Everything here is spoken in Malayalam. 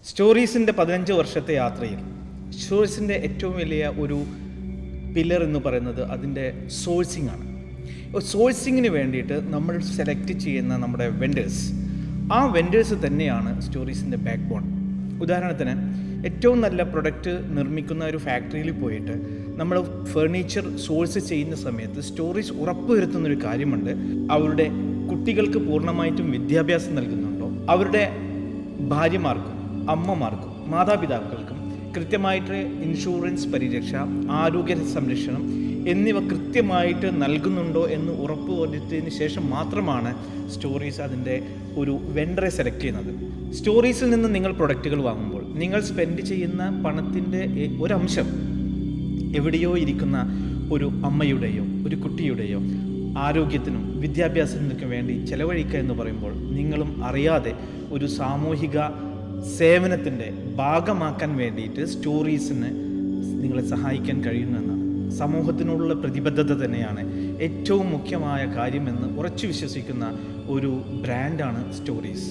സ്റ്റോറീസിൻ്റെ 15 വർഷത്തെ യാത്രയിൽ സ്റ്റോറീസിൻ്റെ ഏറ്റവും വലിയ ഒരു പില്ലർ എന്ന് പറയുന്നത് അതിൻ്റെ സോഴ്സിംഗ് ആണ്. സോഴ്സിങ്ങിന് വേണ്ടിയിട്ട് നമ്മൾ സെലക്ട് ചെയ്യുന്ന നമ്മുടെ വെൻഡേഴ്സ്, ആ വെൻഡേഴ്സ് തന്നെയാണ് സ്റ്റോറീസിൻ്റെ ബാക്ക് ബോൺ. ഉദാഹരണത്തിന് ഏറ്റവും നല്ല പ്രൊഡക്റ്റ് നിർമ്മിക്കുന്ന ഒരു ഫാക്ടറിയിൽ പോയിട്ട് നമ്മൾ ഫർണിച്ചർ സോഴ്സ് ചെയ്യുന്ന സമയത്ത് സ്റ്റോറീസ് ഉറപ്പുവരുത്തുന്നൊരു കാര്യമുണ്ട്. അവരുടെ കുട്ടികൾക്ക് പൂർണ്ണമായിട്ടും വിദ്യാഭ്യാസം നൽകുന്നുണ്ടോ, അവരുടെ ഭാര്യമാർക്കും അമ്മമാർക്കും മാതാപിതാക്കൾക്കും കൃത്യമായിട്ട് ഇൻഷുറൻസ് പരിരക്ഷ, ആരോഗ്യ സംരക്ഷണം എന്നിവ കൃത്യമായിട്ട് നൽകുന്നുണ്ടോ എന്ന് ഉറപ്പ് വരുത്തിയതിന് ശേഷം മാത്രമാണ് സ്റ്റോറീസ് അതിൻ്റെ ഒരു വെണ്ടറെ സെലക്ട് ചെയ്യുന്നത്. സ്റ്റോറീസിൽ നിന്ന് നിങ്ങൾ പ്രൊഡക്റ്റുകൾ വാങ്ങുമ്പോൾ നിങ്ങൾ സ്പെൻഡ് ചെയ്യുന്ന പണത്തിൻ്റെ ഒരംശം എവിടെയോ ഇരിക്കുന്ന ഒരു അമ്മയുടെയോ ഒരു കുട്ടിയുടെയോ ആരോഗ്യത്തിനും വിദ്യാഭ്യാസത്തിനൊക്കെ വേണ്ടി ചെലവഴിക്കുക എന്ന് പറയുമ്പോൾ നിങ്ങളും അറിയാതെ ഒരു സാമൂഹിക സേവനത്തിൻ്റെ ഭാഗമാക്കാൻ വേണ്ടിയിട്ട് സ്റ്റോറീസിന് നിങ്ങളെ സഹായിക്കാൻ കഴിയുമെന്നാണ്. സമൂഹത്തിനുള്ള പ്രതിബദ്ധത തന്നെയാണ് ഏറ്റവും മുഖ്യമായ കാര്യമെന്ന് ഉറച്ചു വിശ്വസിക്കുന്ന ഒരു ബ്രാൻഡാണ് സ്റ്റോറീസ്.